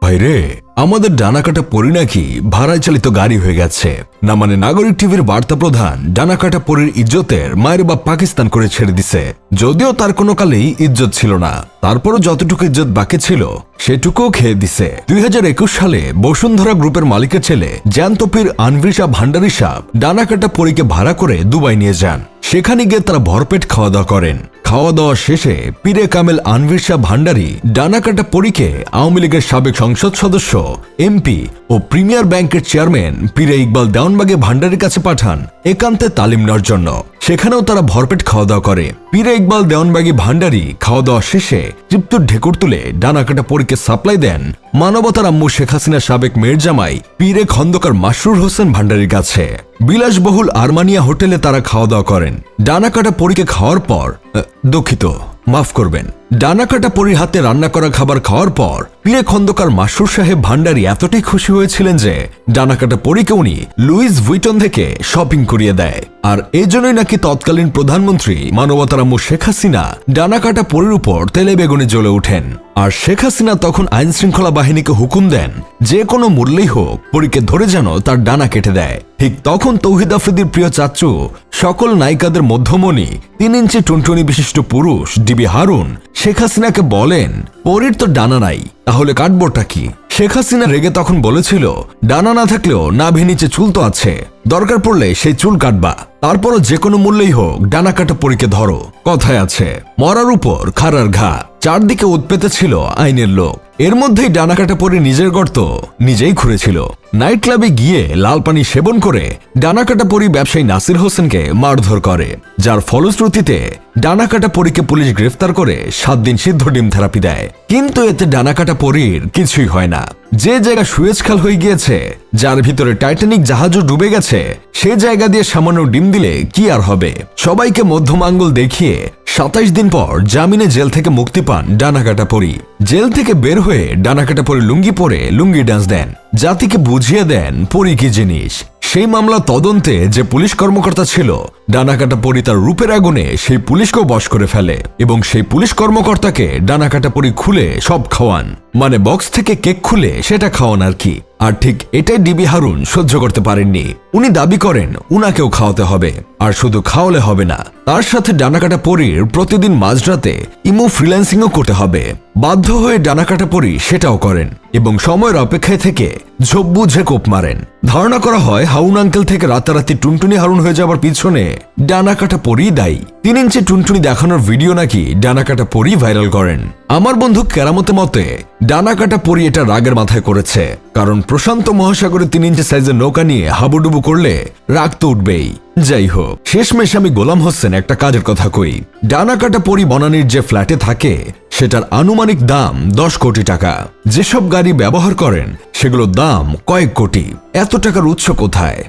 ভাইরে, আমাদের ডানাকাটা পরি নাকি ভাড়ায় চালিত গাড়ি হয়ে গেছে। না মানে নাগরিক টিভির বার্তা প্রধান ডানাকাটা পরির ইজ্জতের মায়ের বাপ পাকিস্তান করে ছেড়ে দিছে। যদিও তার কোনো কালেই ইজ্জত ছিল না, তারপরও যতটুকু ইজ্জত বাকি ছিল সেটুকুও খেয়ে দিছে। 2021 সালে বসুন্ধরা গ্রুপের মালিকের ছেলে জ্যান্তপীর আনভির শাহ ভান্ডারী সাহ ডানাকাটা পরীকে ভাড়া করে দুবাই নিয়ে যান। সেখানে গিয়ে তারা ভরপেট খাওয়া দাওয়া করেন। খাওয়া দাওয়া শেষে পীরে কামেল আনভির শাহ ভান্ডারী ডানাকাটা পরীকে আওয়ামী লীগের সাবেক সংসদ সদস্য, এমপি ও প্রিমিয়ার ব্যাংকের চেয়ারম্যান পীরে ইকবাল দেওয়ানবাগে ভান্ডারীর কাছে পাঠান একান্তে তালিম নেওয়ার জন্য। সেখানেও তারা ভরপেট খাওয়া দাওয়া করে। পীরে ইকবাল দেওয়ানবাগী ভান্ডারী খাওয়া দাওয়া শেষে তৃপ্তির ঢেকুর তুলে ডানাকাটা পরীকে সাপ্লাই দেন মানবতার আম্মু শেখ হাসিনার সাবেক মেয়ের জামাই পীরে খন্দকার মাসরুর হোসেন ভান্ডারীর কাছে। বিলাসবহুল আরমানিয়া হোটেলে তারা খাওয়া দাওয়া করেন। ডানাকাটা পরীকে খাওয়ার পর দুঃখিত, মাফ করবেন, ডানাকাটা পরীর হাতে রান্না করা খাবার খাওয়ার পর পীরে খন্দকার মাসরুর সাহেব ভান্ডারী এতটাই খুশি হয়েছিলেন যে ডানাকাটা পরীকে উনি লুইস ভুইটন থেকে শপিং করিয়ে দেয়। আর এজন্যই নাকি তৎকালীন প্রধানমন্ত্রী মানবতার আম্মু শেখ হাসিনা ডানাকাটা পরীর উপর তেলে বেগুনে জ্বলে ওঠেন। আর শেখ হাসিনা তখন আইন শৃঙ্খলা বাহিনীকে হুকুম দেন যে কোনো মূল্যেই হোক পরীকে ধরে যেন তার ডানা কেটে দেয়। ঠিক তখন তৌহিদ আফ্রিদির প্রিয় চাচু, সকল নায়িকাদের মধ্যমণি, 3 ইঞ্চি টুনটুনি বিশিষ্ট পুরুষ ডিবি হারুন শেখ হাসিনাকে বলেন, পরীর তো ডানা নাই, তাহলে কাটবোটা কি? শেখ হাসিনা রেগে তখন বলেছিল, ডানা না থাকলেও নাভি নিচে চুল তো আছে, দরকার পড়লে সেই চুল কাটবা, তারপরও যে কোনো মূল্যেই হোক ডানা কাটা পরীকে ধরো। কথায় আছে, মরার উপর খাড়ার ঘা। চারদিকে উৎপেতে ছিল আইনের লোক। এর মধ্যেই ডানাকাটা পরী নিজের গর্ত নিজেই খুঁড়েছিল। নাইট ক্লাবে গিয়ে লাল পানি সেবন করে ডানাকাটা পরী ব্যবসায়ী নাসির হোসেনকে মারধর করে, যার ফলশ্রুতিতে ডানাকাটা পরীকে পুলিশ গ্রেফতার করে 7 দিন সিদ্ধ ডিম থেরাপি দেয়। কিন্তু এতে ডানাকাটা পরীর কিছুই হয় না। যে জায়গা সুয়েজ খাল হয়ে গিয়েছে, যার ভিতরে টাইটানিক জাহাজও ডুবে গেছে, সে জায়গা দিয়ে সামান্য ডিম দিলে কি আর হবে? সবাইকে মধ্যম আঙ্গুল দেখিয়ে 27 দিন পর জামিনে জেল থেকে মুক্তি পান ডানাকাটা পরী। জেল থেকে বের হয়ে ডানাকাটা পরী লুঙ্গি পরে লুঙ্গি ডান্স দেন, জাতিকে বুঝিয়ে দেন পরী কি জিনিস। সেই মামলা তদন্তে যে পুলিশ কর্মকর্তা ছিল, ডানাকাটা পরী তার রূপের আগুনে সেই পুলিশকেও বশ করে ফেলে এবং সেই পুলিশ কর্মকর্তাকে ডানাকাটা পরী খুলে সব খাওয়ান, মানে বক্স থেকে কেক খুলে সেটা খাওয়ান আর কি। আর ঠিক এটাই ডিবি হারুন সহ্য করতে পারেননি। উনি দাবি করেন উনাকেও খাওয়াতে হবে, আর শুধু খাওয়ালে হবে না, তার সাথে ডানাকাটা পরীর প্রতিদিন মাঝরাতে ইমো ফ্রিল্যান্সিংও করতে হবে। বাধ্য হয়ে ডানাকাটা পরী সেটাও করেন এবং সময়ের অপেক্ষায় থেকে ঝোপ বুঝে কোপ মারেন। ধারণা করা হয় হাউন আঙ্কেল থেকে রাতারাতি টুনটুনি হারুন হয়ে যাবার পিছনে ডানাকাটা পরী দায়ী। 3 ইঞ্চি টুনটুনি দেখানোর ভিডিও নাকি ডানাকাটা পরী ভাইরাল করেন। আমার বন্ধু কেরামতে মতে ডানাকাটা পরী এটা রাগের মাথায় করেছে, কারণ প্রশান্ত মহাসাগরে 3 ইঞ্চি সাইজের নৌকা নিয়ে হাবুডুবু করলে রাগ তো উঠবেই। যাই হোক, শেষমেশ আমি গোলাম হোসেন একটা কাজের কথা কই। ডানাকাটা পরী বনানীর যে ফ্ল্যাটে থাকে সেটার আনুমানিক দাম 10 কোটি টাকা। যেসব গাড়ি ব্যবহার করেন সেগুলোর দাম কয়েক কোটি। এত টাকার উৎস কোথায়?